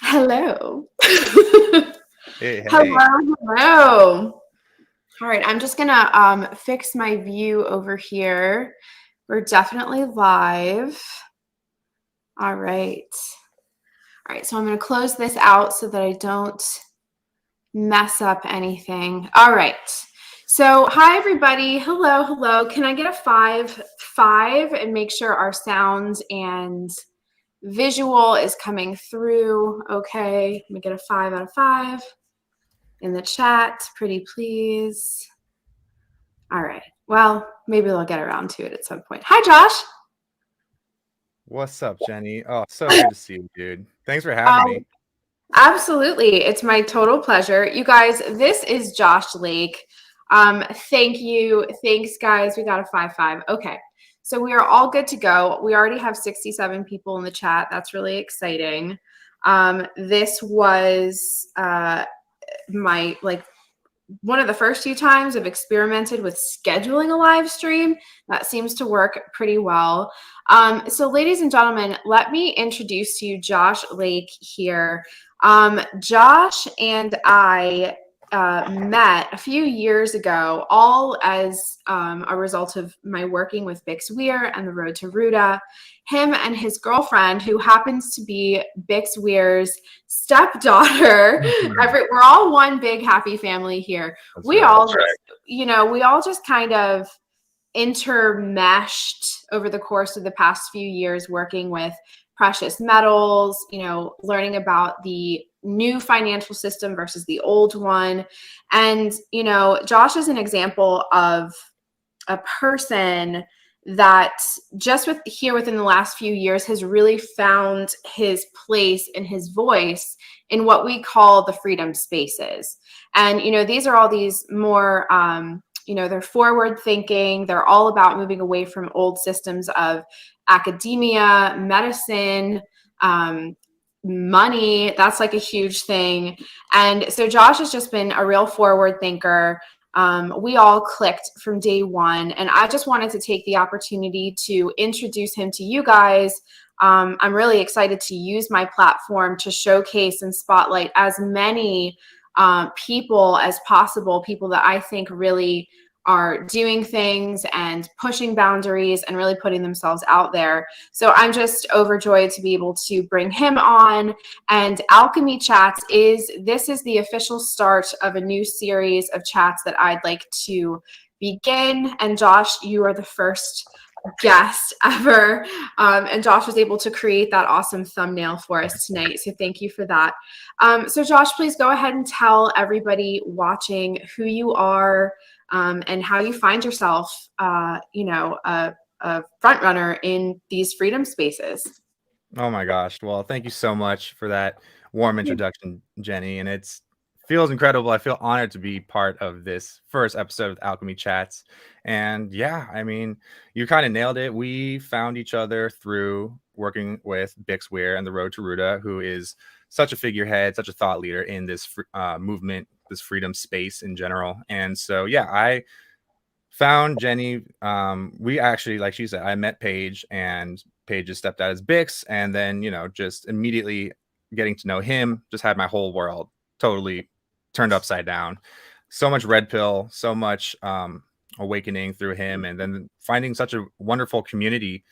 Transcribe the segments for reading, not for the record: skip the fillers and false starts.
Hello. Hey, hey. Hello, hello. All right, I'm just gonna fix my view over here. We're definitely live. All right. All right, so I'm gonna close this out so that I don't mess up anything. All right. So hi everybody. Hello, hello. Can I get a five and make sure our sound and visual is coming through? Okay. Let me get a 5 out of 5. In the chat, pretty please. All right. Well, maybe they'll get around to it at some point. Hi, Josh. What's up, Jenny? Oh, so good to see you, dude. Thanks for having Um, me. Absolutely. It's my total pleasure. You guys, this is Josh Lake. Thank you. Thanks, guys. We got a 5-5. Okay. So we are all good to go. We already have 67 people in the chat. That's really exciting. This was my one of the first few times I've experimented with scheduling a live stream. That seems to work pretty well. So ladies and gentlemen, let me introduce to you Josh Lake here. Josh and I met a few years ago, all as a result of my working with Bix Weir and the Road to Ruta. Him and his girlfriend, who happens to be Bix Weir's stepdaughter. We're all one big happy family here. That's We right. all, we all just kind of intermeshed over the course of the past few years working with precious metals, learning about the new financial system versus the old one. And, Josh is an example of a person that just within the last few years has really found his place and his voice in what we call the freedom spaces. And these are all these more they're forward thinking. They're all about moving away from old systems of academia, medicine, money. That's like a huge thing. And so Josh has just been a real forward thinker. We all clicked from day one, and I just wanted to take the opportunity to introduce him to you guys. I'm really excited to use my platform to showcase and spotlight as many people as possible, people that I think really are doing things and pushing boundaries and really putting themselves out there. So I'm just overjoyed to be able to bring him on. And Alchemy Chats is the official start of a new series of chats that I'd like to begin. And Josh, you are the first guest ever. And Josh was able to create that awesome thumbnail for us tonight. So thank you for that. So Josh, please go ahead and tell everybody watching who you are, and how you find yourself, a front runner in these freedom spaces. Oh my gosh. Well, thank you so much for that warm introduction, Jenny. And it's feels incredible. I feel honored to be part of this first episode of Alchemy Chats. And yeah, I mean, you kind of nailed it. We found each other through working with Bix Weir and the Road to Ruta, who is such a figurehead, such a thought leader in this movement, this freedom space in general. And so, yeah, I found Jenny. We actually, like she said, I met Paige, and Paige just stepped out as Bix, and then just immediately getting to know him just had my whole world totally turned upside down. So much red pill, so much awakening through him, and then finding such a wonderful community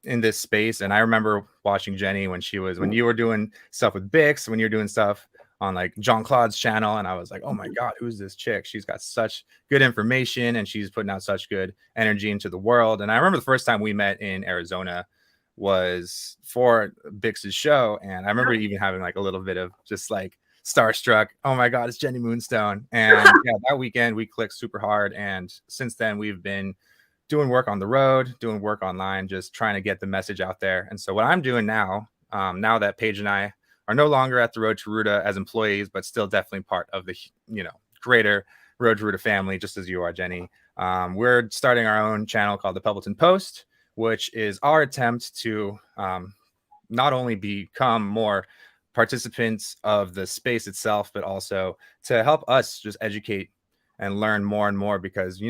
in this space. And I remember watching Jenny when you were doing stuff with Bix, when you were doing stuff on like Jean-Claude's channel, and I was like, oh my god, who's this chick? She's got such good information and she's putting out such good energy into the world. And I remember the first time we met in Arizona was for Bix's show, and I remember even having like a little bit of just like starstruck, oh my god, it's Jenny Moonstone. And yeah, that weekend we clicked super hard, and since then we've been doing work on the road, doing work online, just trying to get the message out there. And so what I'm doing now, now that Paige and I are no longer at the Road to Ruta as employees, but still definitely part of the greater Road to Ruta family, just as you are, Jenny. We're starting our own channel called the Pebbleton Post, which is our attempt to not only become more participants of the space itself, but also to help us just educate and learn more and more, because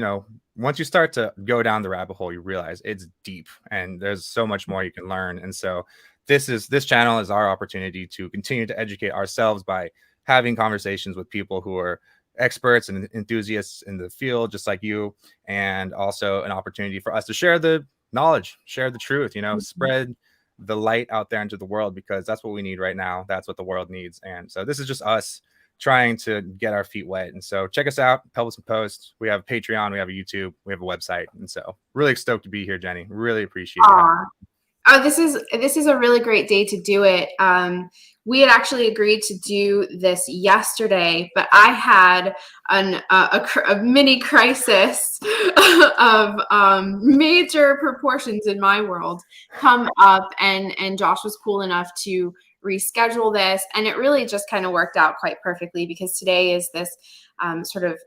once you start to go down the rabbit hole, you realize it's deep and there's so much more you can learn. And so this channel is our opportunity to continue to educate ourselves by having conversations with people who are experts and enthusiasts in the field, just like you, and also an opportunity for us to share the knowledge, share the truth, spread the light out there into the world, because that's what we need right now. That's what the world needs. And so this is just us trying to get our feet wet. And so check us out, Pebbles and Post. We have Patreon, we have a YouTube, we have a website. And so really stoked to be here, Jenny. Really appreciate it. Oh, this is a really great day to do it. We had actually agreed to do this yesterday, but I had a mini crisis of major proportions in my world come up, and Josh was cool enough to reschedule this, and it really just kind of worked out quite perfectly, because today is this sort of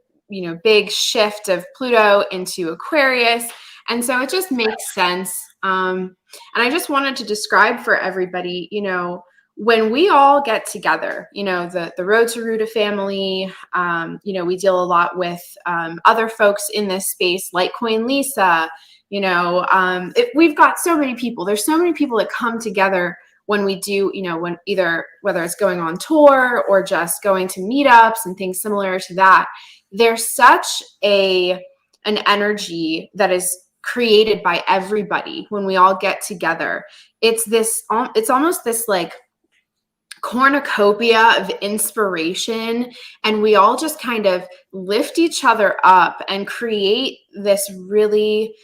big shift of Pluto into Aquarius, and so it just makes sense. And I just wanted to describe for everybody, when we all get together, the Road to Ruta family, we deal a lot with other folks in this space, like Coin Lisa, we've got so many people. There's so many people that come together when we do, whether it's going on tour or just going to meetups and things similar to that. There's such an energy that is created by everybody when we all get together. It's almost this like cornucopia of inspiration, and we all just kind of lift each other up and create this really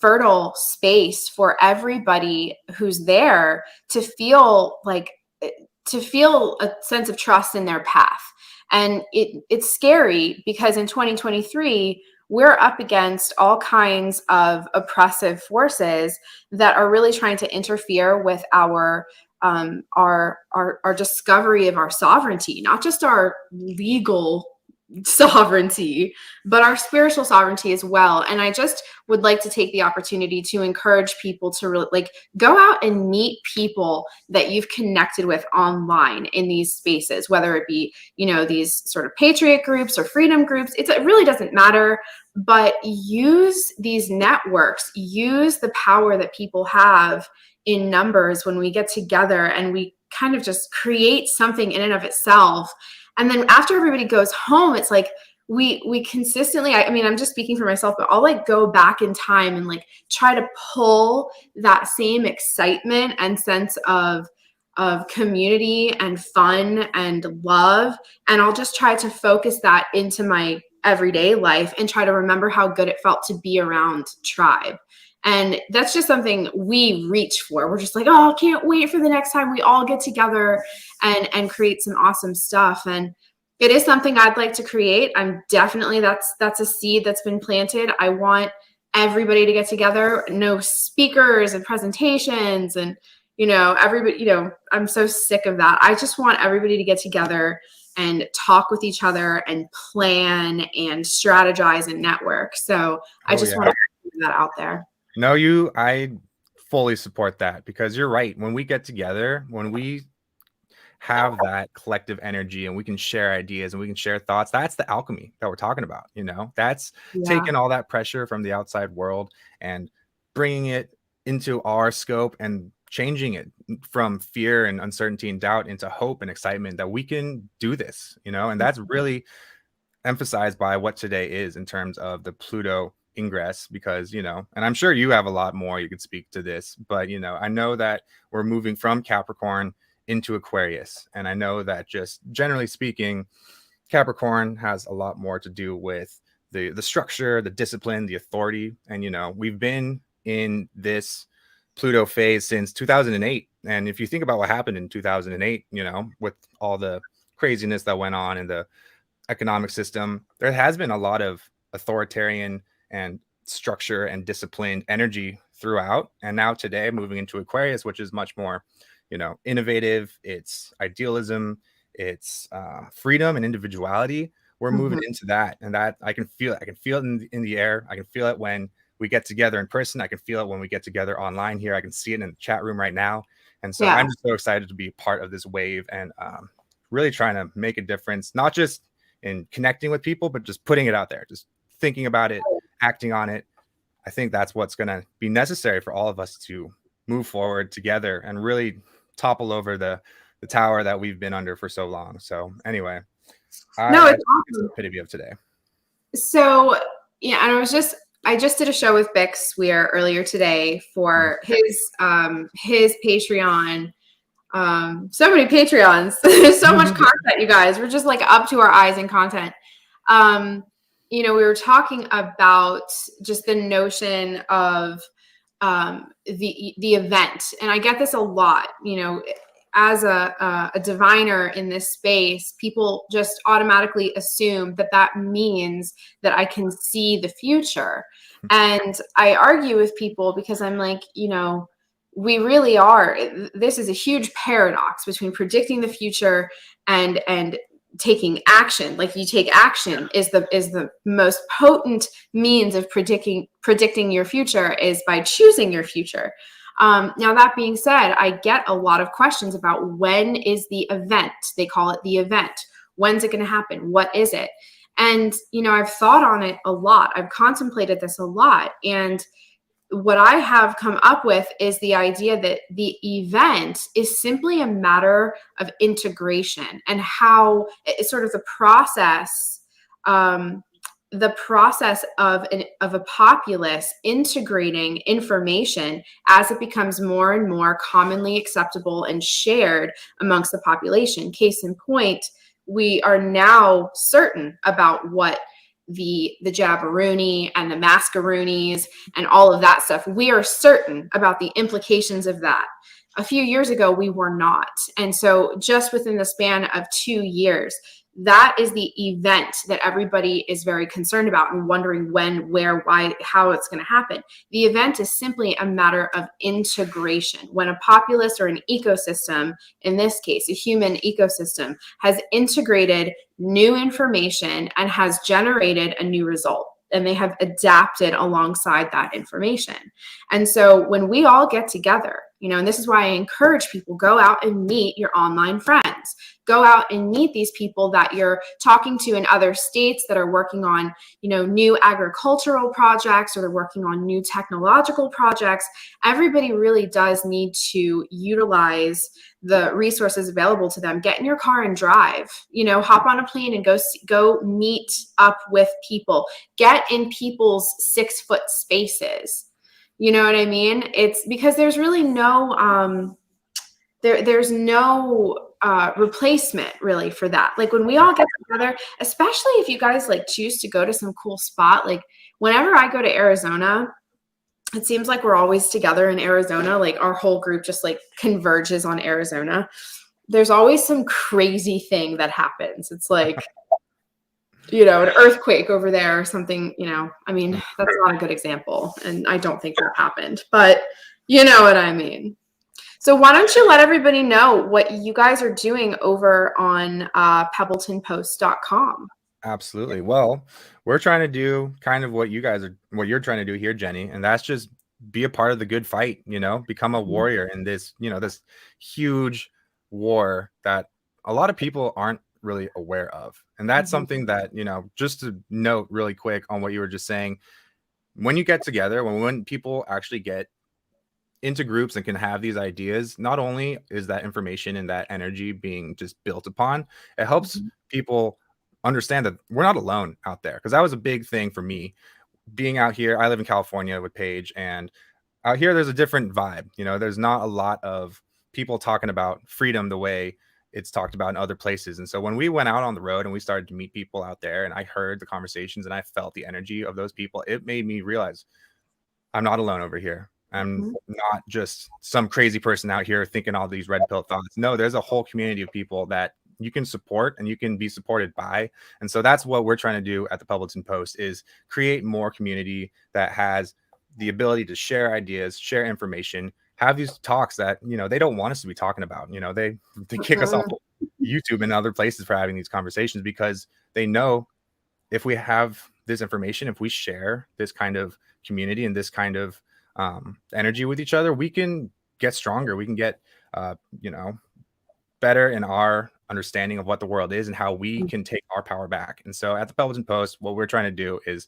fertile space for everybody who's there to feel a sense of trust in their path. And it's scary, because in 2023 we're up against all kinds of oppressive forces that are really trying to interfere with our discovery of our sovereignty, not just our legal sovereignty, but our spiritual sovereignty as well. And I just would like to take the opportunity to encourage people to really go out and meet people that you've connected with online in these spaces, whether it be, these sort of patriot groups or freedom groups. It really doesn't matter, but use these networks, use the power that people have in numbers when we get together, and we kind of just create something in and of itself. And then after everybody goes home, it's like we consistently, I mean, I'm just speaking for myself, but I'll go back in time and try to pull that same excitement and sense of community and fun and love. And I'll just try to focus that into my everyday life and try to remember how good it felt to be around tribe. And that's just something we reach for. We're just oh, I can't wait for the next time we all get together and create some awesome stuff. And it is something I'd like to create. I'm definitely, that's a seed that's been planted. I want everybody to get together, no speakers and presentations and, everybody, I'm so sick of that. I just want everybody to get together and talk with each other and plan and strategize and network. So I just want to put that out there. No, I fully support that, because you're right. When we get together, when we have that collective energy and we can share ideas and we can share thoughts, that's the alchemy that we're talking about. That's taking all that pressure from the outside world and bringing it into our scope and changing it from fear and uncertainty and doubt into hope and excitement that we can do this, and that's really emphasized by what today is in terms of the Pluto ingress, because and I'm sure you have a lot more you could speak to this, but I know that we're moving from Capricorn into Aquarius, and I know that just generally speaking, Capricorn has a lot more to do with the structure, the discipline, the authority, and we've been in this Pluto phase since 2008. And if you think about what happened in 2008, with all the craziness that went on in the economic system, there has been a lot of authoritarian and structure and disciplined energy throughout. And now today, moving into Aquarius, which is much more, innovative, it's idealism, it's freedom and individuality. We're moving into that, and that I can feel it in the air. I can feel it when we get together in person. I can feel it when we get together online here. I can see it in the chat room right now. And so I'm just so excited to be part of this wave and really trying to make a difference, not just in connecting with people, but just putting it out there, just thinking about it, acting on it. I think that's what's going to be necessary for all of us to move forward together and really topple over the tower that we've been under for so long. So anyway, No, I it's think it's the awesome. epitome of today. So yeah, and I just did a show with Bix Weir earlier today Mhm. for his Patreon. So many Patreons. There's so much content, you guys. We're just like up to our eyes in content. Um, we were talking about just the notion of the event, and I get this a lot. As a diviner in this space, people just automatically assume that that means that I can see the future, and I argue with people because I'm like, we really are. This is a huge paradox between predicting the future and taking action. Like, you take action is the most potent means of predicting your future, is by choosing your future. Now, that being said, I get a lot of questions about when is the event. They call it the event. When's it going to happen? What is it? And I've thought on it a lot. I've contemplated this a lot, and what I have come up with is the idea that the event is simply a matter of integration, and how it's sort of the process of a populace integrating information as it becomes more and more commonly acceptable and shared amongst the population. Case in point, we are now certain about what the Jabberoonie and the Mascaroonies and all of that stuff. We are certain about the implications of that. A few years ago, we were not. And so just within the span of 2 years, that is the event that everybody is very concerned about and wondering when, where, why, how it's going to happen. The event is simply a matter of integration. When a populace or an ecosystem, in this case, a human ecosystem, has integrated new information and has generated a new result, and they have adapted alongside that information. And so when we all get together, and this is why I encourage people, go out and meet your online friends. Go out and meet these people that you're talking to in other states that are working on, new agricultural projects, or they're working on new technological projects. Everybody really does need to utilize the resources available to them. Get in your car and drive, hop on a plane and go meet up with people. Get in people's 6-foot spaces. You know what I mean? It's because there's really no there's no replacement really for that. Like, when we all get together, especially if you guys like choose to go to some cool spot, like whenever I go to Arizona, it seems like we're always together in Arizona. Like, our whole group just like converges on Arizona. There's always some crazy thing that happens. It's like, an earthquake over there or something. I mean, that's not a good example, and I don't think that happened, but you know what I mean. So why don't you let everybody know what you guys are doing over on pebbletonpost.com? Absolutely. Well, we're trying to do kind of what you're trying to do here, Jenny, and that's just be a part of the good fight, become a warrior in this, this huge war that a lot of people aren't really aware of. And that's something that, just to note really quick on what you were just saying, when you get together, when people actually get into groups and can have these ideas, not only is that information and that energy being just built upon, it helps people understand that we're not alone out there. Because that was a big thing for me being out here. I live in California with Paige, and out here there's a different vibe. There's not a lot of people talking about freedom the way it's talked about in other places. And so when we went out on the road and we started to meet people out there, and I heard the conversations and I felt the energy of those people, it made me realize I'm not alone over here. I'm not just some crazy person out here thinking all these red pill thoughts. No, there's a whole community of people that you can support and you can be supported by. And so that's what we're trying to do at the Pebbleton Post, is create more community that has the ability to share ideas, share information, have these talks that, they don't want us to be talking about. They kick us off YouTube and other places for having these conversations, because they know if we have this information, if we share this kind of community and this kind of energy with each other, we can get stronger. We can get, better in our understanding of what the world is and how we can take our power back. And so at the Pebbleton Post, what we're trying to do is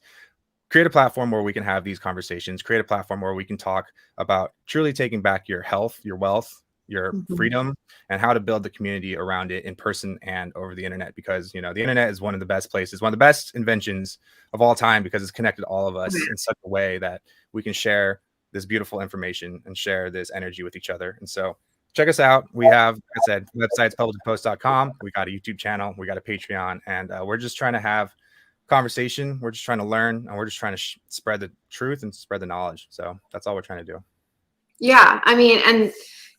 create a platform where we can have these conversations, create a platform where we can talk about truly taking back your health, your wealth, your Mhm. freedom, and how to build the community around it in person and over the internet. Because, you know, the internet is one of the best places, one of the best inventions of all time, because it's connected all of us in such a way that we can share this beautiful information and share this energy with each other. And so check us out. We have, like I said, websites, publiclypost.com. We got a YouTube channel, we got a Patreon, and we're just trying to have conversation. We're just trying to learn, and we're just trying to spread the truth and spread the knowledge. So that's all we're trying to do. Yeah, I mean, and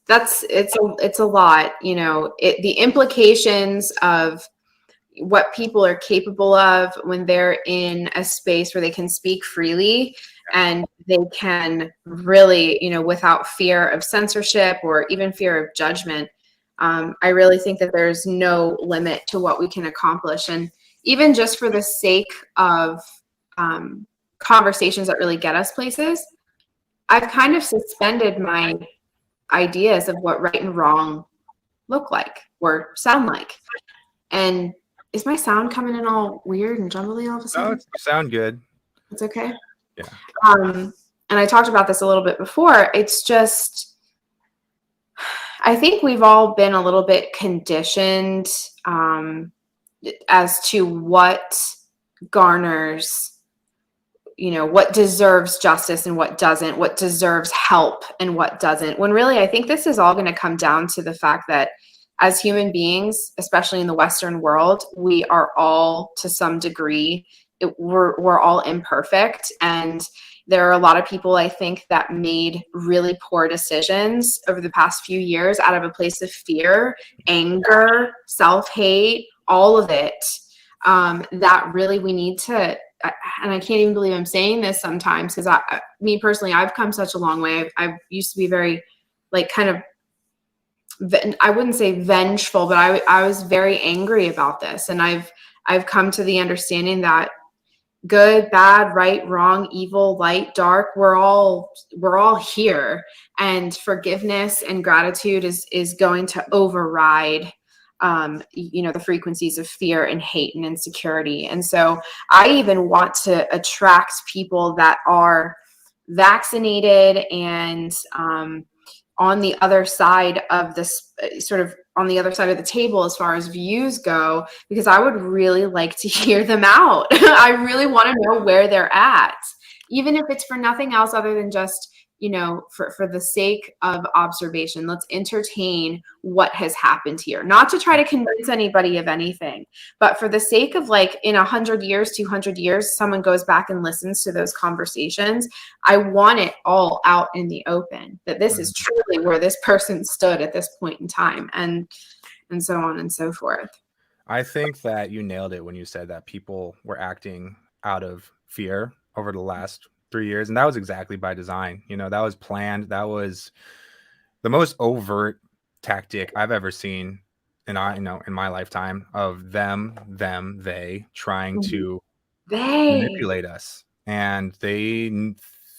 it's a lot, you know, the implications of what people are capable of when they're in a space where they can speak freely and they can really, you know, without fear of censorship or even fear of judgment. I really think that there's no limit to what we can accomplish. And even just for the sake of conversations that really get us places, I've kind of suspended my ideas of what right and wrong look like or sound like. And is my sound coming in all weird and jumbly all of a Oh, sudden? you sound good. It's okay. Yeah. And I talked about this a little bit before. It's just, I think we've all been a little bit conditioned as to what garners, you know, what deserves justice and what doesn't, what deserves help and what doesn't. When really, I think this is all going to come down to the fact that as human beings, especially in the Western world, we are all to some degree, we're all imperfect. And there are a lot of people, I think, that made really poor decisions over the past few years out of a place of fear, anger, self-hate, all of it. That really we need to, and I can't even believe I'm saying this sometimes, because me personally, I've come such a long way. I used to be very, like, kind of, I wouldn't say vengeful, but I was very angry about this. And I've come to the understanding that good, bad, right, wrong, evil, light, dark, we're all here. And forgiveness and gratitude is going to override you know, the frequencies of fear and hate and insecurity. And so I even want to attract people that are vaccinated and on the other side of this, sort of on the other side of the table as far as views go, because I would really like to hear them out. I really want to know where they're at, even if it's for nothing else other than just, you know, for the sake of observation. Let's entertain what has happened here, not to try to convince anybody of anything, but for the sake of, like, in 100 years, 200 years, someone goes back and listens to those conversations. I want it all out in the open, that this is truly where this person stood at this point in time, and so on and so forth. I think that you nailed it when you said that people were acting out of fear over the last 3 years. And that was exactly by design. You know, that was planned. That was the most overt tactic I've ever seen in my lifetime of they trying to They. manipulate us. And they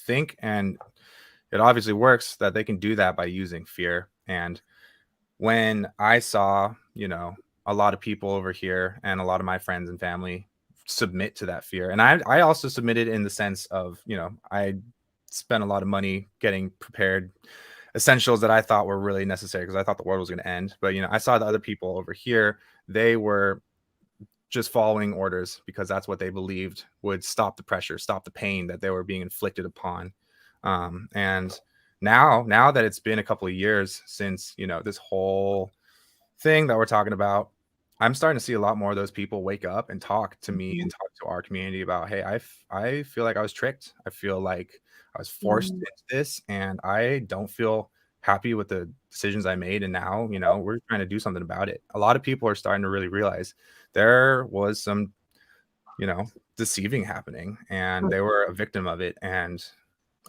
think, and it obviously works, that they can do that by using fear. And when I saw, you know, a lot of people over here and a lot of my friends and family submit to that fear, and I also submitted in the sense of, you know, I spent a lot of money getting prepared essentials that I thought were really necessary because I thought the world was going to end. But, you know, I saw the other people over here, they were just following orders because that's what they believed would stop the pressure, stop the pain that they were being inflicted upon. And now that it's been a couple of years since, you know, this whole thing that we're talking about, I'm starting to see a lot more of those people wake up and talk to me and talk to our community about, hey, I feel like I was tricked. I feel like I was forced into this, and I don't feel happy with the decisions I made. And now, you know, we're trying to do something about it. A lot of people are starting to really realize there was some, you know, deceiving happening, and they were a victim of it. And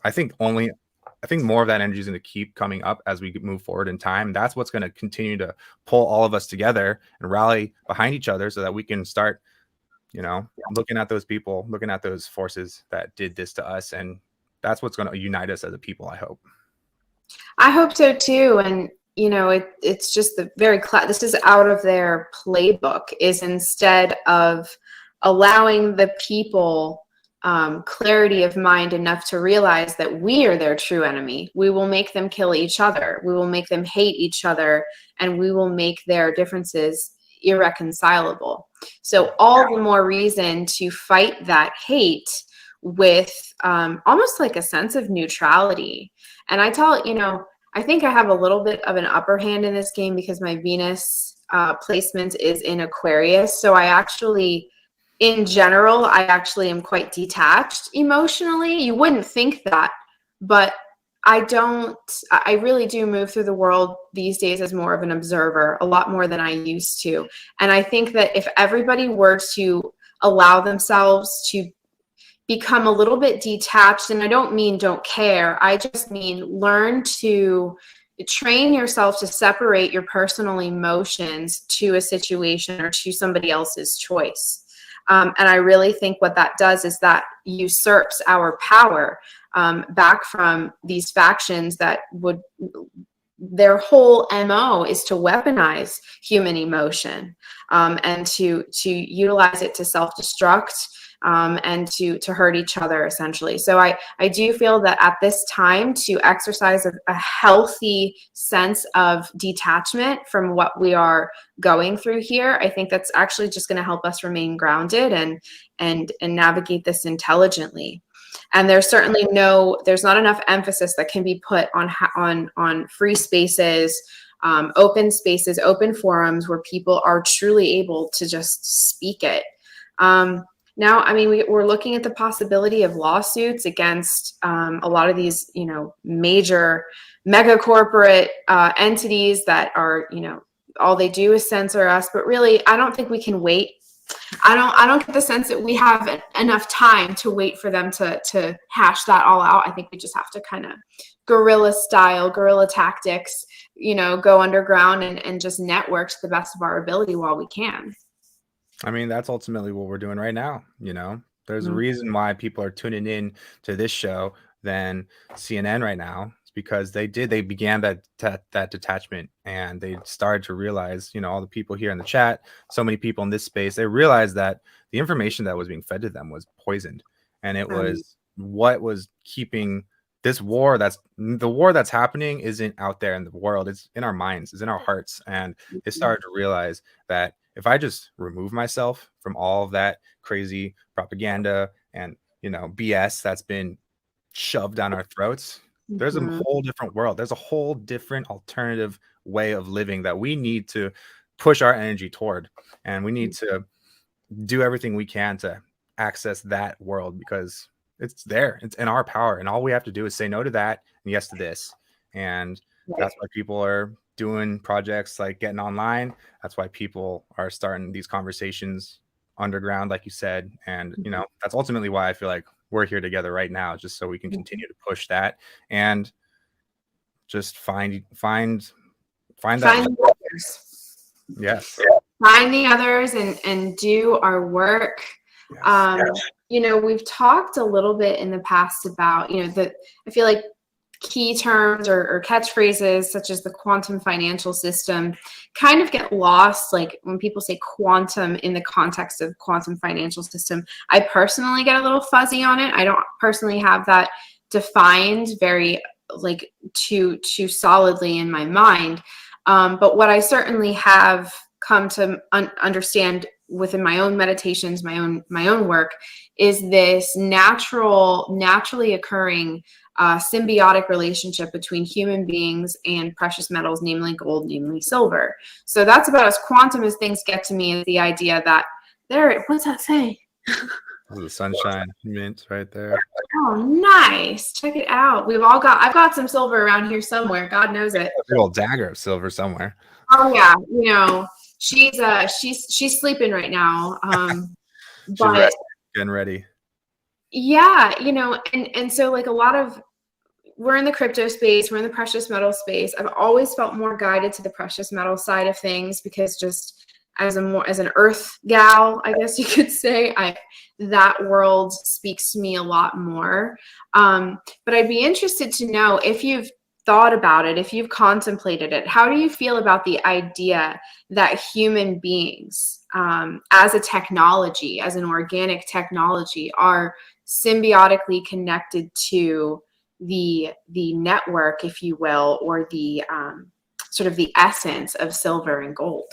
I think more of that energy is going to keep coming up as we move forward in time. That's what's going to continue to pull all of us together and rally behind each other so that we can start, you know, looking at those people, looking at those forces that did this to us. And that's what's going to unite us as a people, I hope. I hope so too. And, you know, it's just the very this is out of their playbook, is instead of allowing the people clarity of mind enough to realize that we are their true enemy. We will make them kill each other. We will make them hate each other, and we will make their differences irreconcilable. So all the more reason to fight that hate with almost like a sense of neutrality. And I tell, I think I have a little bit of an upper hand in this game because my Venus placement is in Aquarius. So I actually, in general, I actually am quite detached emotionally. You wouldn't think that, but I really do move through the world these days as more of an observer, a lot more than I used to. And I think that if everybody were to allow themselves to become a little bit detached, and I don't mean don't care, I just mean learn to train yourself to separate your personal emotions to a situation or to somebody else's choice. And I really think what that does is that usurps our power back from these factions that would, their whole MO is to weaponize human emotion and to utilize it to self-destruct and to hurt each other, essentially. So I do feel that at this time, to exercise a healthy sense of detachment from what we are going through here, I think that's actually just going to help us remain grounded and navigate this intelligently. And there's certainly there's not enough emphasis that can be put on free spaces, open spaces, open forums where people are truly able to just speak it. Now, I mean, we're looking at the possibility of lawsuits against a lot of these, major mega corporate entities that are, all they do is censor us. But really, I don't think we can wait. I don't get the sense that we have enough time to wait for them to hash that all out. I think we just have to kind of guerrilla tactics, go underground and just network to the best of our ability while we can. I mean, that's ultimately what we're doing right now. There's a reason why people are tuning in to this show than CNN right now. It's because they began that detachment, and they started to realize, all the people here in the chat, so many people in this space, they realized that the information that was being fed to them was poisoned, and it was what was keeping this war. The war that's happening isn't out there in the world. It's in our minds, it's in our hearts. And they started to realize that if I just remove myself from all of that crazy propaganda and, BS that's been shoved down our throats, there's a whole different world. There's a whole different alternative way of living that we need to push our energy toward. And we need to do everything we can to access that world, because it's there. It's in our power. And all we have to do is say no to that and yes to this. And that's why people are doing projects like Getting Online. That's why people are starting these conversations underground, like you said. And, that's ultimately why I feel like we're here together right now, just so we can continue to push that and just find that. Yes. Find the others and do our work. Yes. We've talked a little bit in the past about, I feel like key terms or catchphrases such as the quantum financial system kind of get lost. Like when people say quantum in the context of quantum financial system, I personally get a little fuzzy on it. I don't personally have that defined very too solidly in my mind. But what I certainly have come to understand within my own meditations, my own work, is this naturally occurring symbiotic relationship between human beings and precious metals, namely gold, namely silver. So that's about as quantum as things get to me, is the idea that what's that say? The sunshine mint right there. Oh, nice. Check it out. I've got some silver around here somewhere. God knows it. A little dagger of silver somewhere. Oh yeah. She's sleeping right now. But getting ready. Yeah, and so like a lot of, we're in the crypto space, we're in the precious metal space. I've always felt more guided to the precious metal side of things, because just as an earth gal, I guess you could say, that world speaks to me a lot more. But I'd be interested to know if you've thought about it, if you've contemplated it. How do you feel about the idea that human beings, as a technology, as an organic technology, are symbiotically connected to the network, if you will, or the sort of the essence of silver and gold.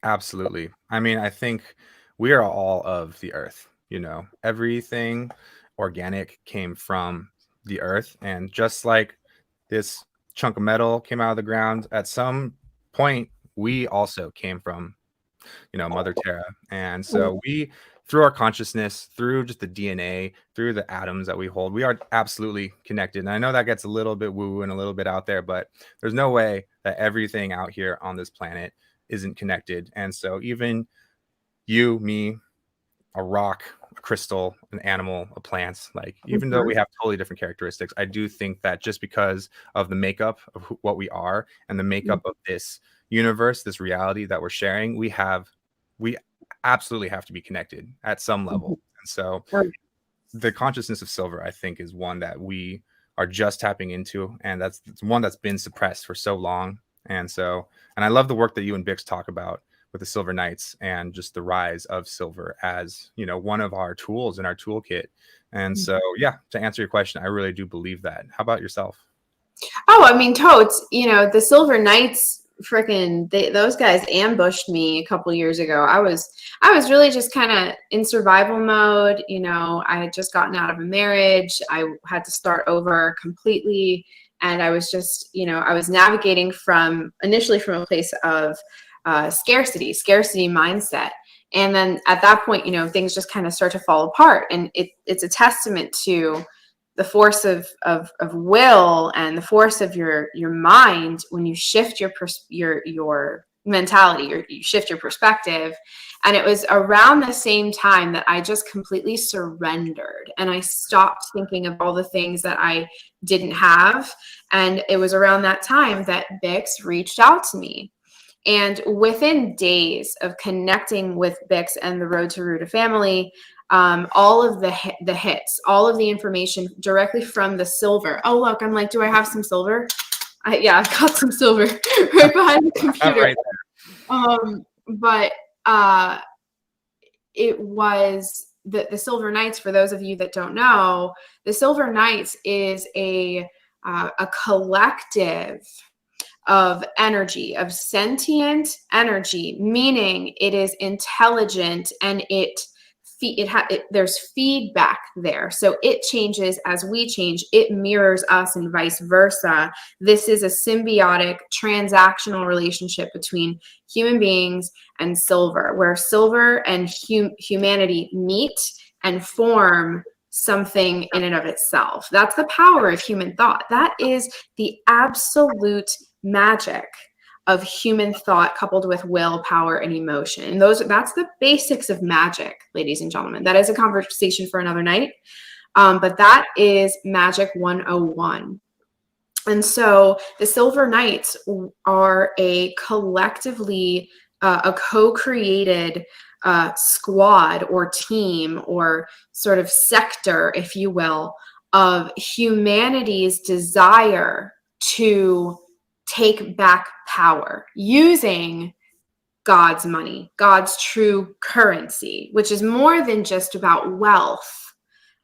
Absolutely. I mean, I think we are all of the earth, you know, everything organic came from the earth. And just like this chunk of metal came out of the ground, at some point, we also came from, you know, Mother Terra. And so we, through our consciousness, through just the DNA, through the atoms that we hold, we are absolutely connected. And I know that gets a little bit woo and a little bit out there, but there's no way that everything out here on this planet isn't connected. And so even you, me, a rock, a crystal, an animal, a plant, like even though we have totally different characteristics, I do think that just because of the makeup of what we are and the makeup of this universe, this reality that we're sharing, we absolutely have to be connected at some level. And so the consciousness of silver, I think, is one that we are just tapping into, and it's one that's been suppressed for so long. And I love the work that you and Bix talk about with the Silver Knights and just the rise of silver as, you know, one of our tools in our toolkit. And so, yeah, to answer your question, I really do believe that. How about yourself? Oh, I mean, totes. You know, the Silver Knights, freaking, those guys ambushed me a couple years ago. I was really just kind of in survival mode. You know, I had just gotten out of a marriage. I had to start over completely. And I was just, you know, I was navigating initially from a place of scarcity mindset. And then at that point, you know, things just kind of start to fall apart. And it's a testament to the force of will and the force of your mind when you shift your mentality, you shift your perspective. And it was around the same time that I just completely surrendered and I stopped thinking of all the things that I didn't have. And it was around that time that Bix reached out to me. And within days of connecting with Bix and the Road to Ruta family, all of the hits, all of the information directly from the silver. Oh, look, I'm like, do I have some silver? Yeah, I've got some silver right behind the computer. Right But it was the Silver Knights. For those of you that don't know, the Silver Knights is a collective of energy, of sentient energy, meaning it is intelligent and there's feedback there. So it changes as we change. It mirrors us and vice versa. This is a symbiotic transactional relationship between human beings and silver, where silver and humanity meet and form something in and of itself. That's the power of human thought. That is the absolute magic of human thought coupled with will, power, and emotion. And that's the basics of magic, ladies and gentlemen. That is a conversation for another night. But that is Magic 101. And so the Silver Knights are a collectively, a co-created squad or team or sort of sector, if you will, of humanity's desire to take back power using God's money, God's true currency, which is more than just about wealth.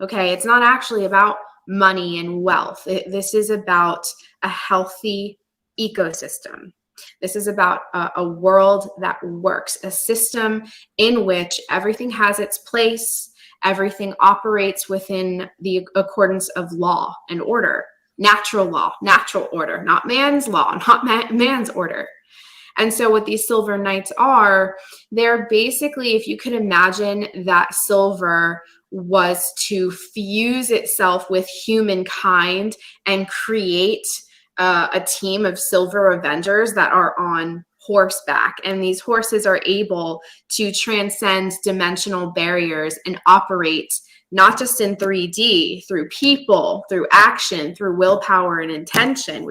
Okay, it's not actually about money and wealth. This is about a healthy ecosystem. This is about a world that works, a system in which everything has its place, everything operates within the accordance of law and order. Natural law, natural order, not man's law, not man's order. And so what these Silver Knights are, they're basically, if you could imagine that silver was to fuse itself with humankind and create a team of silver avengers that are on horseback. And these horses are able to transcend dimensional barriers and operate not just in 3D, through people, through action, through willpower and intention,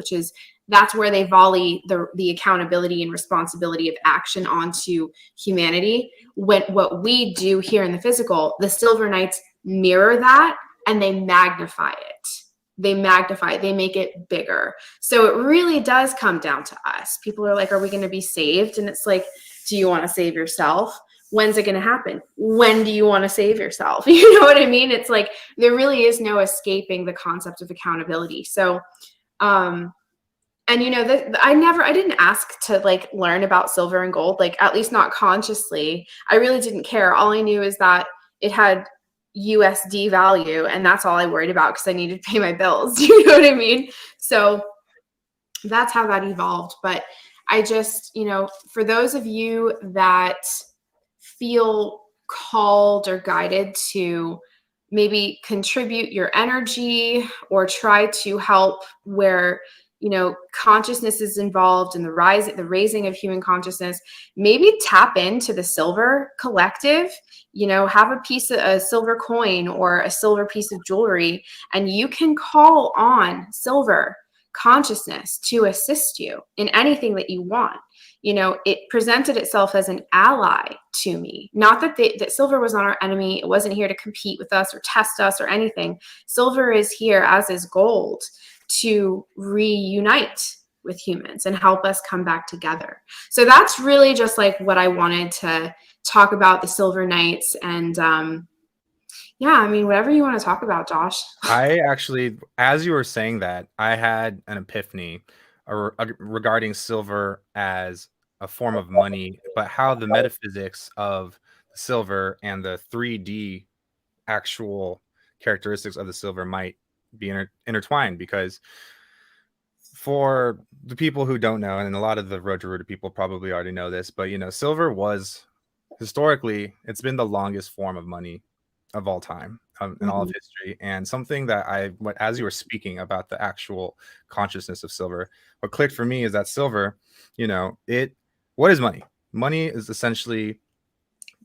that's where they volley the accountability and responsibility of action onto humanity. What we do here in the physical, the Silver Knights mirror that and they magnify it. They magnify it, they make it bigger. So it really does come down to us. People are like, are we going to be saved? And it's like, do you want to save yourself? when's it going to happen? When do you want to save yourself? You know what I mean? It's like, there really is no escaping the concept of accountability. So, and you know, I didn't ask to like learn about silver and gold, like at least not consciously. I really didn't care. All I knew is that it had USD value, and that's all I worried about because I needed to pay my bills. You know what I mean? So that's how that evolved. But I just, you know, for those of you that feel called or guided to maybe contribute your energy or try to help where, you know, consciousness is involved in the raising of human consciousness, maybe tap into the silver collective, you know, have a silver coin or a silver piece of jewelry, and you can call on silver consciousness to assist you in anything that you want. You know, it presented itself as an ally to me. Not that that silver was not our enemy. It wasn't here to compete with us or test us or anything. Silver is here, as is gold, to reunite with humans and help us come back together. So that's really just like what I wanted to talk about, the Silver Knights. And yeah, I mean, whatever you want to talk about, Josh. I actually, as you were saying that, I had an epiphany regarding silver as a form of money, but how the metaphysics of silver and the 3D actual characteristics of the silver might be intertwined. Because for the people who don't know, and a lot of the Road to Ruta people probably already know this, but you know, silver was historically, it's been the longest form of money of all time, in all of history. And something that as you were speaking about the actual consciousness of silver, what clicked for me is that silver, you know, what is money? Money is essentially,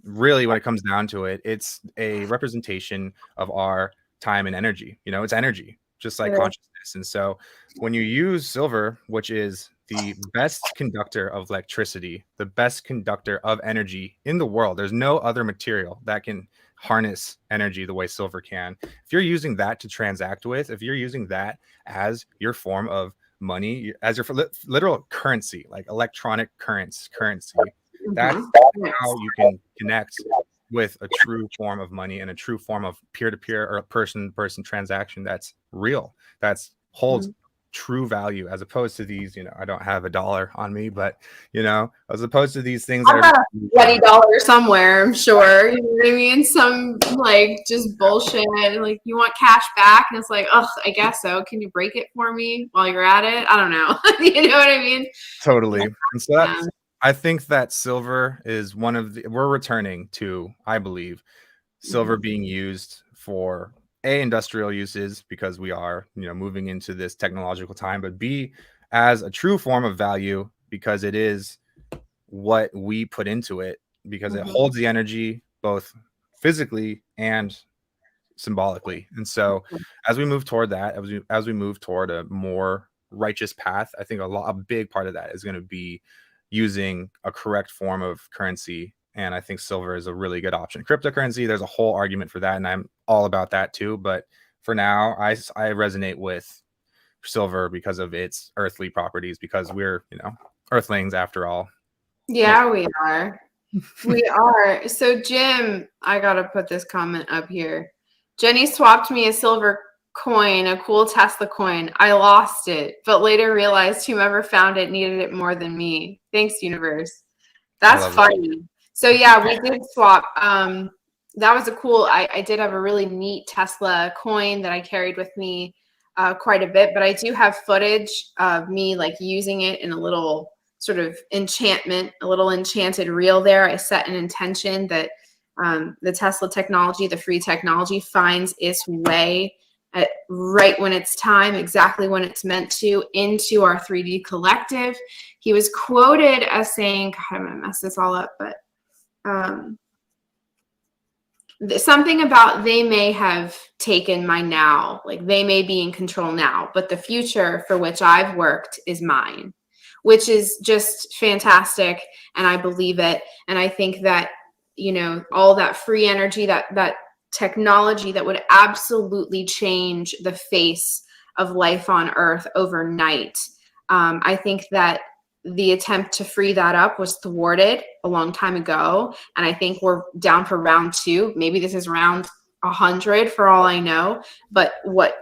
really, when it comes down to it, it's a representation of our time and energy. You know, it's energy, just like consciousness. And so when you use silver, which is the best conductor of electricity, the best conductor of energy in the world, there's no other material that can harness energy the way silver can. If you're using that to transact with, if you're using that as your form of money, as your literal currency, like electronic currency, that's how you can connect with a true form of money and a true form of peer-to-peer or person-to-person transaction that's real, that's holds true value, as opposed to these, you know, I don't have a dollar on me, but you know, as opposed to these things that got a $20 somewhere, I'm sure. You know what I mean? Some like just bullshit. Like, you want cash back, and it's like, oh, I guess so. Can you break it for me while you're at it? I don't know. You know what I mean? Totally. And so that's, I think that silver is we're returning to, I believe, silver being used for industrial uses, because we are, you know, moving into this technological time, but B, as a true form of value, because it is what we put into it, because it holds the energy both physically and symbolically. And so as we move toward that, as we move toward a more righteous path, I think a big part of that is going to be using a correct form of currency. And I think silver is a really good option. Cryptocurrency, there's a whole argument for that, and I'm all about that too. But for now, I resonate with silver because of its earthly properties, because we're, you know, earthlings after all. Yeah, we are. We are. So, Jim, I got to put this comment up here. Jenny swapped me a silver coin, a cool Tesla coin. I lost it, but later realized whomever found it needed it more than me. Thanks, universe. That's funny. So yeah, we did swap. That was a cool, I did have a really neat Tesla coin that I carried with me quite a bit, but I do have footage of me like using it in a little sort of enchantment, a little enchanted reel there. I set an intention that the Tesla technology, the free technology, finds its way at right when it's time, exactly when it's meant to, into our 3D collective. He was quoted as saying, God, I'm gonna mess this all up, but something about they may have taken my now, like they may be in control now, but the future for which I've worked is mine, which is just fantastic. And I believe it. And I think that, you know, all that free energy, that technology that would absolutely change the face of life on Earth overnight. I think that the attempt to free that up was thwarted a long time ago. And I think we're down for round 2. Maybe this is round 100 for all I know. But what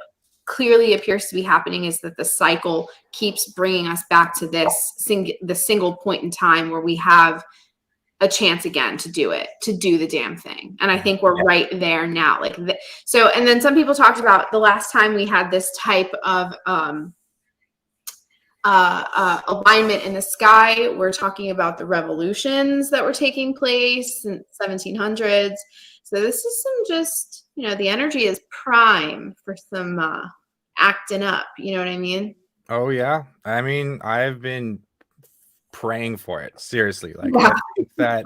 clearly appears to be happening is that the cycle keeps bringing us back to the single point in time where we have a chance again to do the damn thing. And I think we're right there now. So, and then some people talked about the last time we had this type of alignment in the sky. We're talking about the revolutions that were taking place in 1700s. So this is some just, the energy is prime for some acting up. You know what I mean? Oh yeah. I mean, I've been praying for it. Seriously. Like Yeah. I think that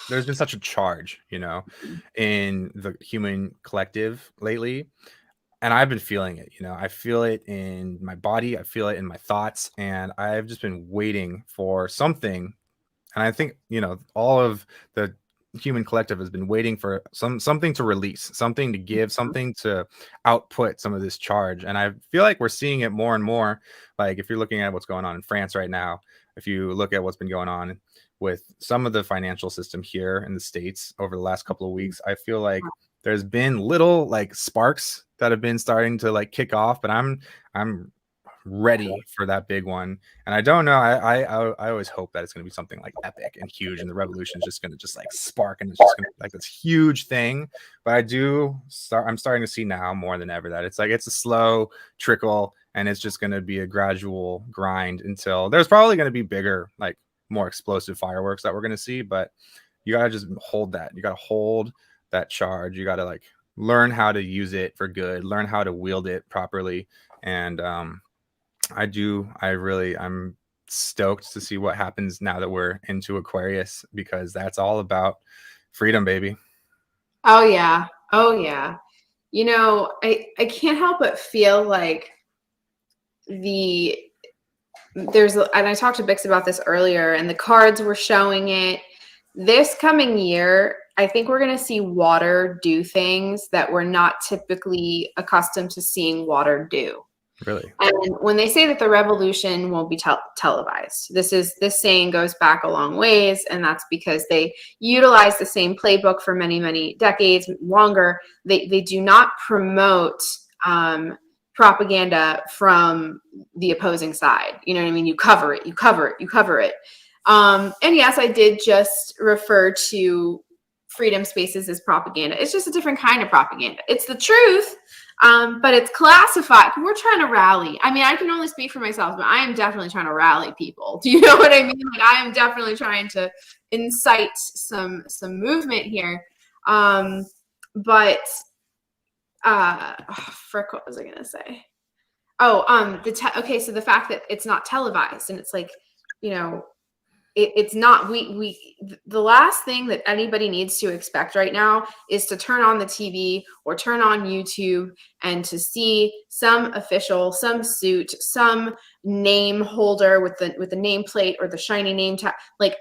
there's been such a charge, in the human collective lately. And I've been feeling it, I feel it in my body. I feel it in my thoughts. And I've just been waiting for something. And I think, all of the human collective has been waiting for something to release, something to give, something to output some of this charge. And I feel like we're seeing it more and more. Like if you're looking at what's going on in France right now, if you look at what's been going on with some of the financial system here in the States over the last couple of weeks, I feel like there's been little like sparks that have been starting to like kick off, but I'm ready for that big one. And I don't know, I always hope that it's going to be something like epic and huge, and the revolution is just going to just like spark, and it's just going to be like this huge thing. But I'm starting to see now more than ever that it's a slow trickle, and it's just going to be a gradual grind until there's probably going to be bigger, like more explosive fireworks that we're going to see. But you got to just hold that. You got to hold that charge. You got to like learn how to use it for good, learn how to wield it properly. And I'm stoked to see what happens now that we're into Aquarius, because that's all about freedom, baby. Oh yeah. I can't help but feel like and I talked to Bix about this earlier, and the cards were showing it. This coming year, I think we're going to see water do things that we're not typically accustomed to seeing water do. Really? And when they say that the revolution won't be televised, this saying goes back a long ways, and that's because they utilize the same playbook for many, many decades longer. They do not promote propaganda from the opposing side. You know what I mean? You cover it. And yes, I did just refer to freedom spaces as propaganda. It's just a different kind of propaganda. It's the truth, but it's classified. We're trying to rally. I mean, I can only speak for myself, but I am definitely trying to rally people. Do you know what I mean? Like, I am definitely trying to incite some movement here. Frick, what was I gonna say? Okay, so the fact that it's not televised, and it's like, it's not, the last thing that anybody needs to expect right now is to turn on the TV or turn on YouTube and to see some official, some suit, some name holder with the nameplate or the shiny name tag. Like,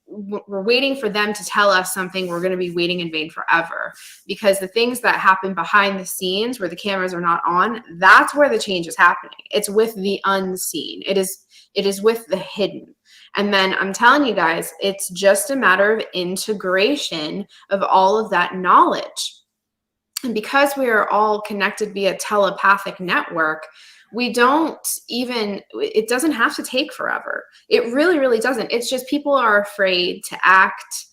we're waiting for them to tell us something. We're going to be waiting in vain forever, because the things that happen behind the scenes where the cameras are not on, that's where the change is happening. It's with the unseen. It is with the hidden. And then I'm telling you guys, it's just a matter of integration of all of that knowledge. And because we are all connected via telepathic network, it doesn't have to take forever. It really, really doesn't. It's just people are afraid to act,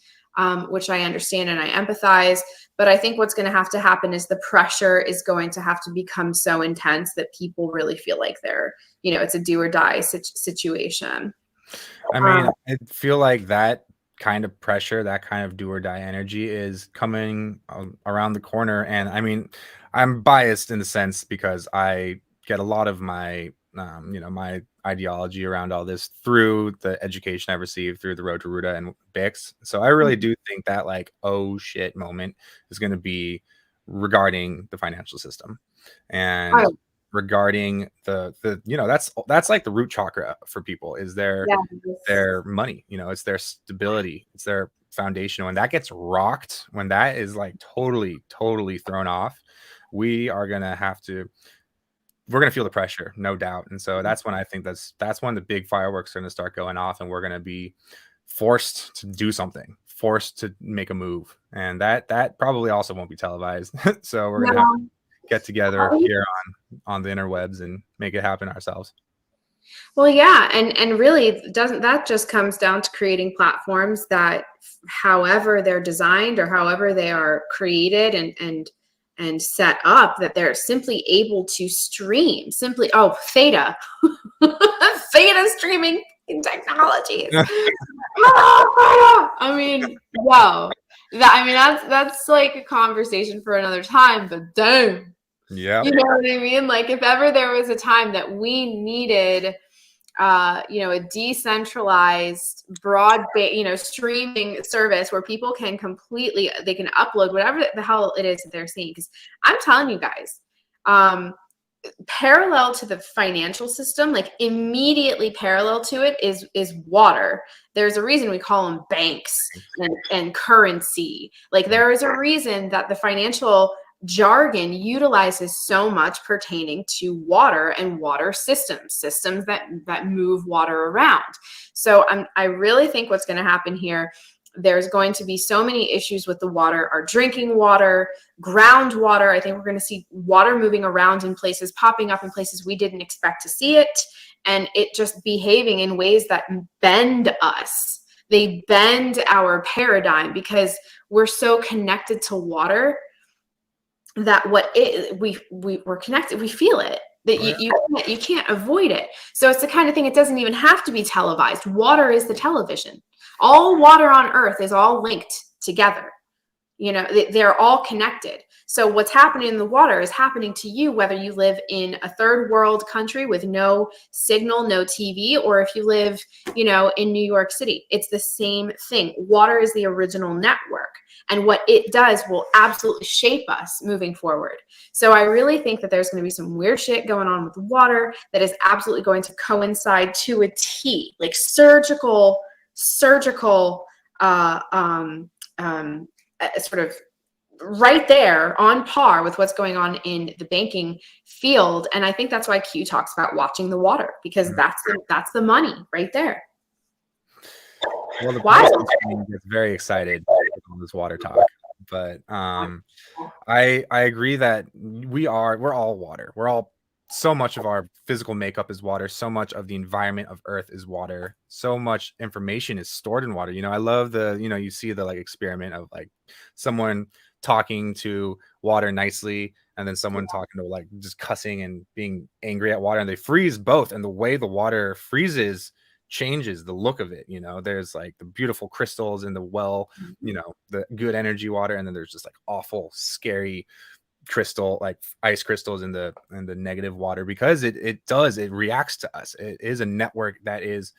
which I understand and I empathize. But I think what's going to have to happen is the pressure is going to have to become so intense that people really feel like they're, it's a do or die situation. I mean, I feel like that kind of pressure, that kind of do or die energy is coming around the corner. And I mean, I'm biased in the sense because I get a lot of my, my ideology around all this through the education I received through the Road to Ruta and Bix. So I really do think that like, oh shit moment is going to be regarding the financial system. And regarding the that's like the root chakra for people, is their money, it's their stability, it's their foundation. When that gets rocked, when that is like totally thrown off, we are gonna have to we're going to feel the pressure, no doubt. And so that's when I think that's when the big fireworks are going to start going off, and we're going to be forced to do something, forced to make a move. And that probably also won't be televised. So we're going to have to get together here on the interwebs and make it happen ourselves. Well, yeah, and really doesn't that just comes down to creating platforms that, however they're designed or however they are created and set up, that they're simply able to stream. Simply, oh, theta, theta streaming technologies. I mean, wow. That's like a conversation for another time, but damn. Yeah. You know what I mean? Like, if ever there was a time that we needed a decentralized broadband, streaming service where people can they can upload whatever the hell it is that they're seeing. Because I'm telling you guys, parallel to the financial system, like immediately parallel to it is water. There's a reason we call them banks and currency. Like, there is a reason that the financial jargon utilizes so much pertaining to water and water systems that move water around. So I really think what's going to happen here, there's going to be so many issues with the water, our drinking water, groundwater. I think we're going to see water moving around in places, popping up in places we didn't expect to see it, and it just behaving in ways that bend us. They bend our paradigm because we're so connected to water that we're connected, we feel it, that you can't avoid it. So it's the kind of thing, it doesn't even have to be televised. Water is the television. All water on earth is all linked together. They're all connected. So what's happening in the water is happening to you, whether you live in a third world country with no signal, no TV, or if you live, in New York City. It's the same thing. Water is the original network, and what it does will absolutely shape us moving forward. So I really think that there's going to be some weird shit going on with water that is absolutely going to coincide to a T, like surgical sort of right there on par with what's going on in the banking field. And I think that's why Q talks about watching the water, because that's the money right there. Well, the person gets very excited on this water talk, but I agree that we're all water. We're all, so much of our physical makeup is water. So much of the environment of Earth is water. So much information is stored in water. I love you see the experiment of someone talking to water nicely, and then someone talking to just cussing and being angry at water, and they freeze both. And the way the water freezes changes the look of it. There's the beautiful crystals in the well, the good energy water, and then there's just awful, scary crystal, ice crystals in the negative water, because it reacts to us. It is a network that is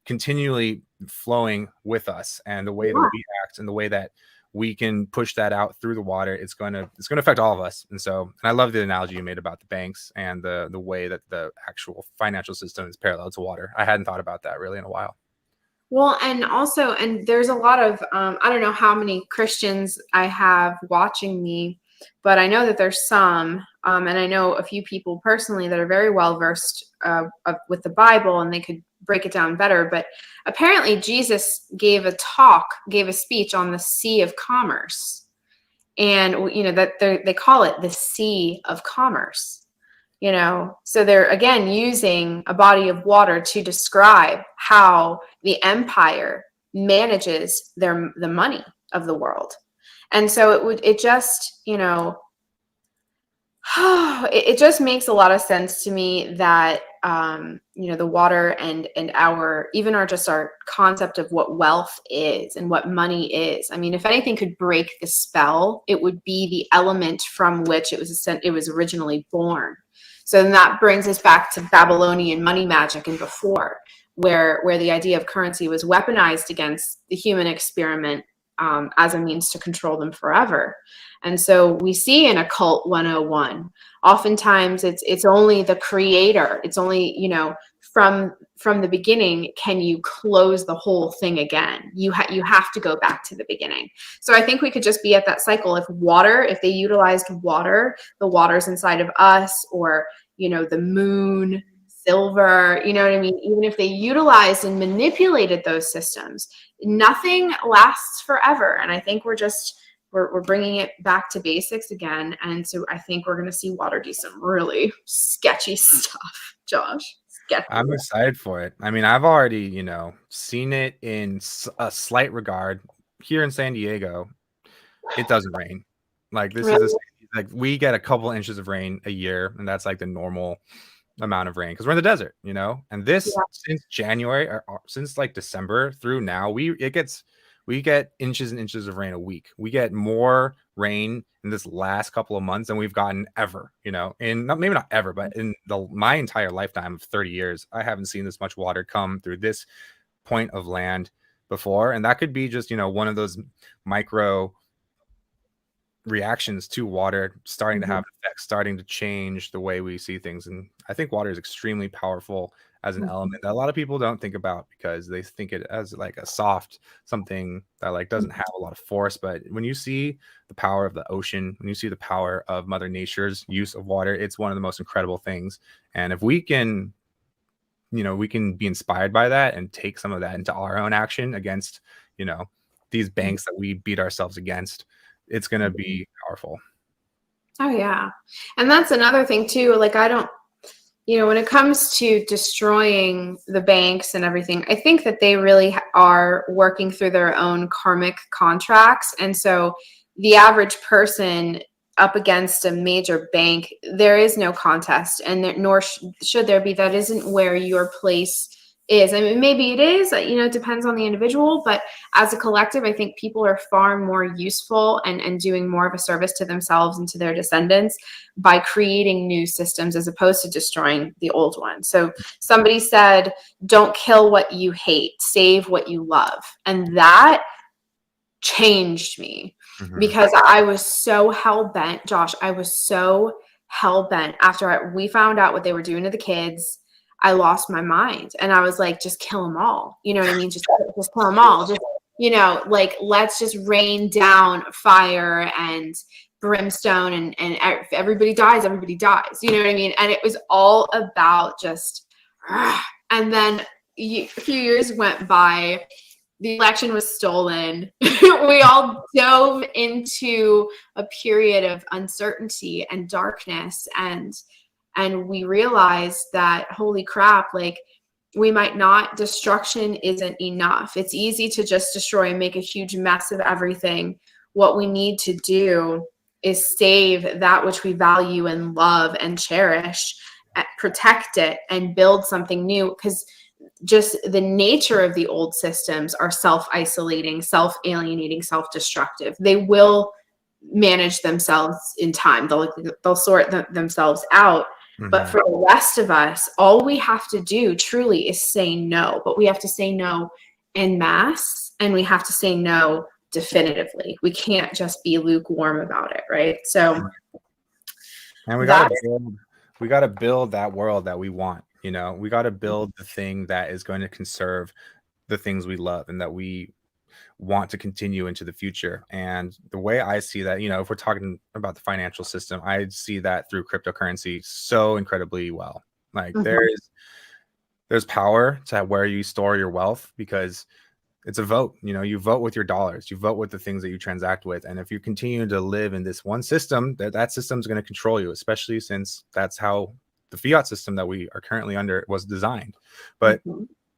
continually flowing with us, and the way that we act and the way that we can push that out through the water, it's going to affect all of us. And I love the analogy you made about the banks and the way that the actual financial system is parallel to water. I hadn't thought about that really in a while. Well, and also, and there's a lot of I don't know how many Christians I have watching me, but I know that there's some, and I know a few people personally that are very well versed with the Bible, and they could break it down better. But apparently Jesus gave a speech on the Sea of Commerce, and that they call it the Sea of Commerce. So they're again using a body of water to describe how the empire manages the money of the world. And so it just makes a lot of sense to me that the water and our concept of what wealth is and what money is. I mean, if anything could break the spell, it would be the element from which it was originally born. So then that brings us back to Babylonian money magic and before, where the idea of currency was weaponized against the human experiment as a means to control them forever. And so we see in Occult 101, oftentimes it's only the creator. It's only, from the beginning, can you close the whole thing again? You have to go back to the beginning. So I think we could just be at that cycle. If they utilized water, the waters inside of us, or, the moon, silver, you know what I mean? Even if they utilized and manipulated those systems, nothing lasts forever. And I think we're bringing it back to basics again. And so I think we're going to see water do some really sketchy stuff, Josh. Sketchy. I'm excited for it. I mean, I've already, seen it in a slight regard here in San Diego. It doesn't rain. Like this Really? is like we get a couple inches of rain a year, and that's like the normal amount of rain because we're in the desert, And this since January or since like December through now, we get inches and inches of rain a week. We get more rain in this last couple of months than we've gotten ever, and maybe not ever, but in my entire lifetime of 30 years, I haven't seen this much water come through this point of land before. And that could be just, one of those micro reactions to water starting to have effects, starting to change the way we see things. And I think water is extremely powerful as an element that a lot of people don't think about because they think it as like a soft something that like doesn't have a lot of force. But when you see the power of the ocean, when you see the power of Mother Nature's use of water, it's one of the most incredible things. And if we can, we can be inspired by that and take some of that into our own action against, these banks that we beat ourselves against, it's going to be powerful. Oh yeah. And that's another thing too. Like when it comes to destroying the banks and everything, I think that they really are working through their own karmic contracts. And so the average person up against a major bank, there is no contest, and nor should there be. That isn't where your place is. I mean, maybe it is, it depends on the individual, but as a collective, I think people are far more useful and doing more of a service to themselves and to their descendants by creating new systems as opposed to destroying the old ones. So somebody said, don't kill what you hate, save what you love. And that changed me because I was so hell-bent, Josh, I was so hell-bent after we found out what they were doing to the kids. I lost my mind and I was like, just kill them all. You know what I mean? Just kill them all. Just, like, let's just rain down fire and brimstone and if everybody dies, everybody dies. You know what I mean? And it was all about just, and then a few years went by. The election was stolen. We all dove into a period of uncertainty and darkness, and we realized that, holy crap, like destruction isn't enough. It's easy to just destroy and make a huge mess of everything. What we need to do is save that which we value and love and cherish, protect it, and build something new, because just the nature of the old systems are self-isolating, self-alienating, self-destructive. They will manage themselves in time. They'll sort themselves out. But for the rest of us, all we have to do truly is say no. But we have to say no en masse, and we have to say no definitively. We can't just be lukewarm about it, right? So, and we gotta build that world that we want. We got to build the thing that is going to conserve the things we love and that we want to continue into the future. And the way I see that, if we're talking about the financial system, I see that through cryptocurrency so incredibly well. Like there's power to where you store your wealth because it's a vote. You vote with your dollars, you vote with the things that you transact with. And if you continue to live in this one system, that system is going to control you, especially since that's how the fiat system that we are currently under was designed. But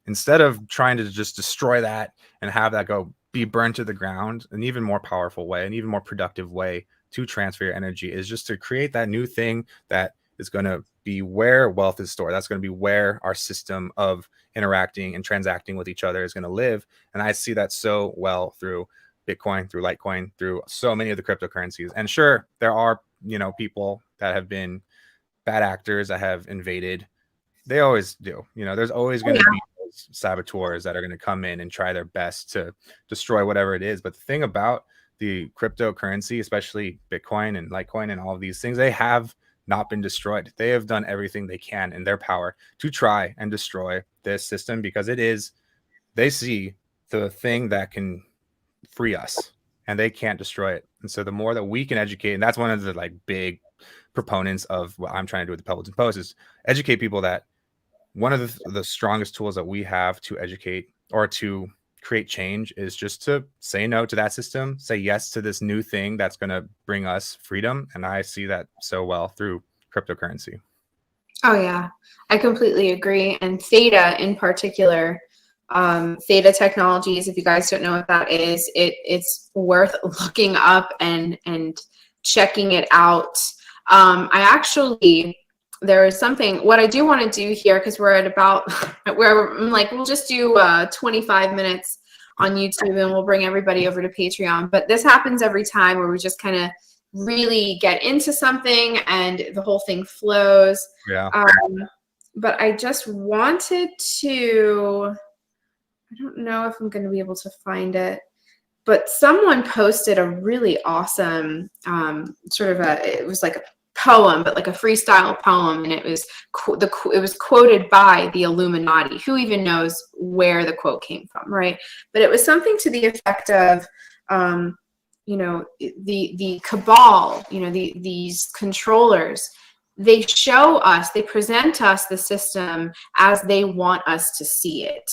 instead of trying to just destroy that and have that be burned to the ground, an even more powerful way, an even more productive way to transfer your energy is just to create that new thing that is going to be where wealth is stored. That's going to be where our system of interacting and transacting with each other is going to live. And I see that so well through Bitcoin, through Litecoin, through so many of the cryptocurrencies. And sure, there are, people that have been bad actors that have invaded. They always do. There's always going to be those those saboteurs that are going to come in and try their best to destroy whatever it is. But the thing about the cryptocurrency, especially Bitcoin and Litecoin and all of these things, they have not been destroyed. They have done everything they can in their power to try and destroy this system, because they see the thing that can free us, and they can't destroy it. And so the more that we can educate, and that's one of the like big proponents of what I'm trying to do with the Peloton Post, is educate people that one of the strongest tools that we have to educate or to create change is just to say no to that system, say yes to this new thing that's going to bring us freedom. And I see that so well through cryptocurrency. Oh yeah, I completely agree. And Theta in particular, Theta Technologies, if you guys don't know what that is, it's worth looking up and checking it out. There is something, what I do want to do here, because we're at about where I'm like, we'll just do 25 minutes on YouTube and we'll bring everybody over to Patreon. But this happens every time where we just kind of really get into something and the whole thing flows. Yeah. But I just wanted to, I don't know if I'm going to be able to find it, but someone posted a really awesome it was like a poem, but like a freestyle poem, and it was quoted by the Illuminati. Who even knows where the quote came from, right? But it was something to the effect of, the cabal, these controllers, they present us the system as they want us to see it.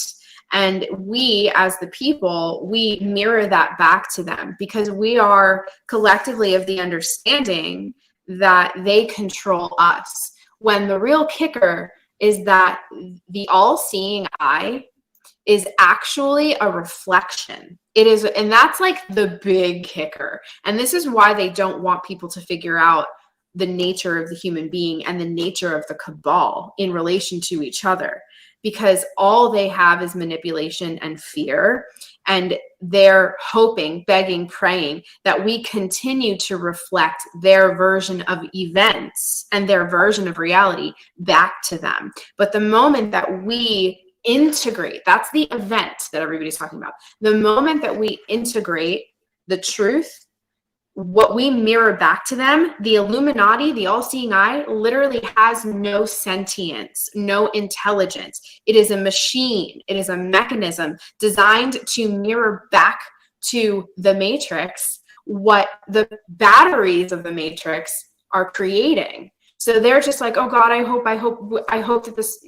And we, as the people, we mirror that back to them, because we are collectively of the understanding that they control us. When the real kicker is that the all-seeing eye is actually a reflection. It is, and that's like the big kicker. And this is why they don't want people to figure out the nature of the human being and the nature of the cabal in relation to each other, because all they have is manipulation and fear. And they're hoping, begging, praying that we continue to reflect their version of events and their version of reality back to them. But the moment that we integrate, that's the event that everybody's talking about. The moment that we integrate the truth, what we mirror back to them, the Illuminati, the all-seeing eye, literally has no sentience, no intelligence. It is a machine. It is a mechanism designed to mirror back to the matrix what the batteries of the matrix are creating. So they're just like, oh God, I hope that this,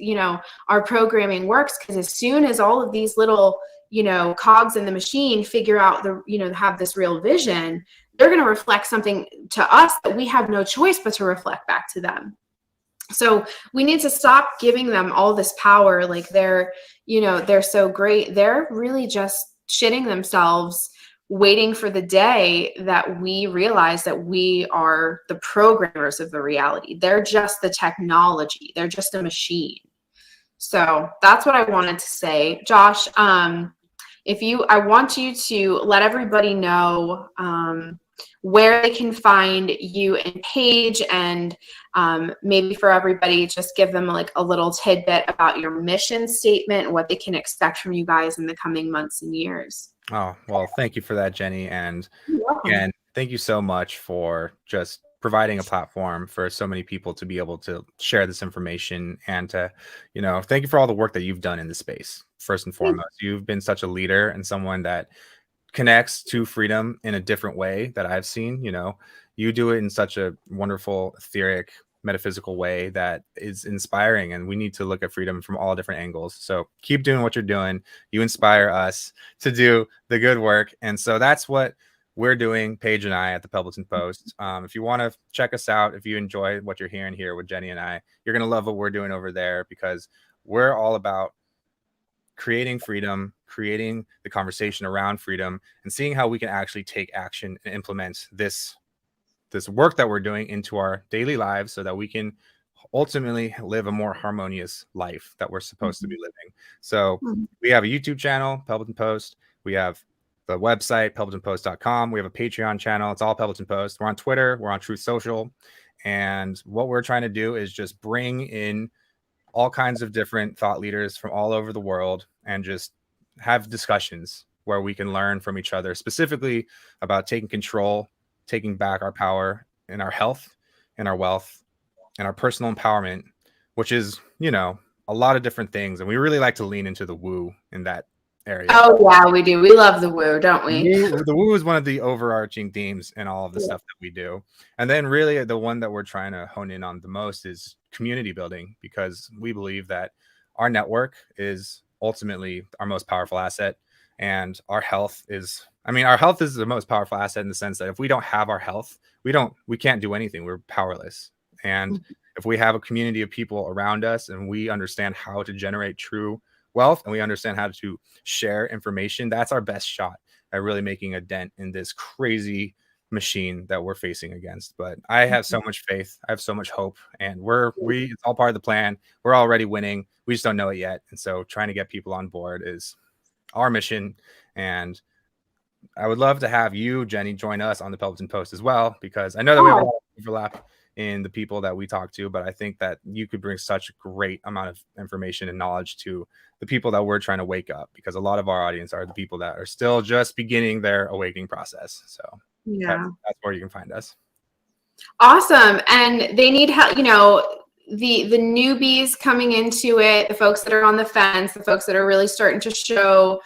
our programming works, because as soon as all of these little, cogs in the machine figure out have this real vision, they're going to reflect something to us that we have no choice but to reflect back to them. So we need to stop giving them all this power. Like they're so great. They're really just shitting themselves, waiting for the day that we realize that we are the programmers of the reality. They're just the technology. They're just a machine. So that's what I wanted to say. Josh, I want you to let everybody know where they can find you and Paige, and maybe for everybody, just give them like a little tidbit about your mission statement, what they can expect from you guys in the coming months and years. Oh, well, thank you for that, Jenny. And again, thank you so much for just providing a platform for so many people to be able to share this information, and to, thank you for all the work that you've done in this space. First and foremost, you've been such a leader and someone that connects to freedom in a different way that I've seen. You do it in such a wonderful, etheric, metaphysical way that is inspiring, and we need to look at freedom from all different angles. So keep doing what you're doing. You inspire us to do the good work, and so that's what we're doing, Paige and I, at the Peloton Post. If you want to check us out, if you enjoy what you're hearing here with Jenny and I, you're going to love what we're doing over there, because we're all about creating freedom, creating the conversation around freedom, and seeing how we can actually take action and implement this work that we're doing into our daily lives, so that we can ultimately live a more harmonious life that we're supposed to be living. So we have a YouTube channel, Peloton Post. We have the website, pelotonpost.com. We have a Patreon channel. It's all Peloton Post. We're on Twitter. We're on Truth Social. And what we're trying to do is just bring in all kinds of different thought leaders from all over the world and just have discussions where we can learn from each other, specifically about taking control, taking back our power in our health, in our wealth, and our personal empowerment, which is, you know, a lot of different things. And we really like to lean into the woo in that area. Oh yeah, we do. We love the woo, don't we? The woo is one of the overarching themes in all of the stuff that we do. And then really the one that we're trying to hone in on the most is community building, because we believe that our network is ultimately our most powerful asset. And our health is, our health is the most powerful asset in the sense that if we don't have our health, we can't do anything. We're powerless. And if we have a community of people around us and we understand how to generate true wealth and we understand how to share information, that's our best shot at really making a dent in this crazy machine that we're facing against. But I have so much faith, I have so much hope, and it's all part of the plan. We're already winning, we just don't know it yet. And so trying to get people on board is our mission. And I would love to have you, Jenny, join us on the Pelton Post as well, because I know that we have a lot of overlap in the people that we talk to, but I think that you could bring such a great amount of information and knowledge to the people that we're trying to wake up, because a lot of our audience are the people that are still just beginning their awakening process. So yeah, that's where you can find us. Awesome. And they need help, you know, the newbies coming into it, the folks that are on the fence, the folks that are really starting to show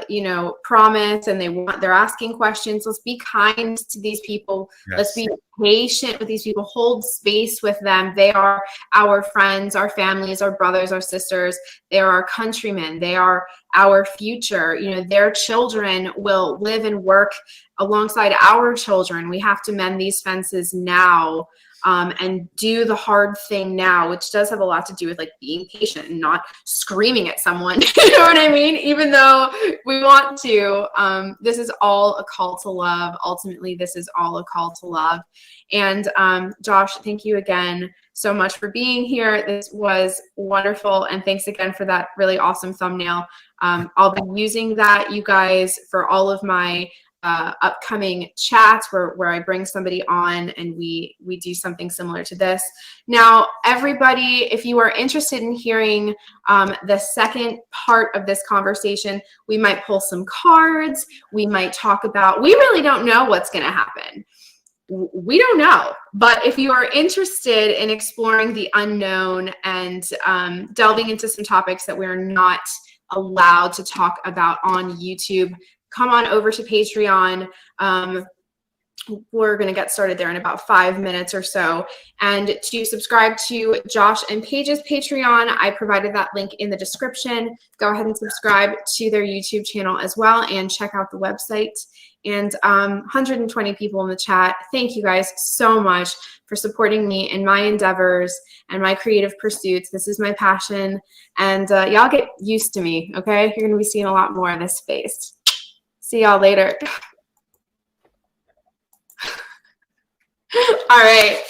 you know, promise, and they're asking questions. Let's be kind to these people. Yes. Let's be patient with these people, hold space with them. They are our friends, our families, our brothers, our sisters. They are our countrymen. They are our future. You know, their children will live and work alongside our children. We have to mend these fences now. And do the hard thing now, which does have a lot to do with like being patient and not screaming at someone. You know what I mean? Even though we want to, this is all a call to love. Ultimately, this is all a call to love. And Josh, thank you again so much for being here. This was wonderful. And thanks again for that really awesome thumbnail. I'll be using that, you guys, for all of my upcoming chats where I bring somebody on and we do something similar to this. Now, everybody, if you are interested in hearing the second part of this conversation, we might pull some cards. We might talk about, we really don't know what's going to happen. We don't know. But if you are interested in exploring the unknown and delving into some topics that we're not allowed to talk about on YouTube, come on over to Patreon. We're going to get started there in about 5 minutes or so. And to subscribe to Josh and Paige's Patreon, I provided that link in the description. Go ahead and subscribe to their YouTube channel as well and check out the website. And 120 people in the chat. Thank you guys so much for supporting me in my endeavors and my creative pursuits. This is my passion. And y'all get used to me, okay? You're going to be seeing a lot more of this space. See y'all later. All right.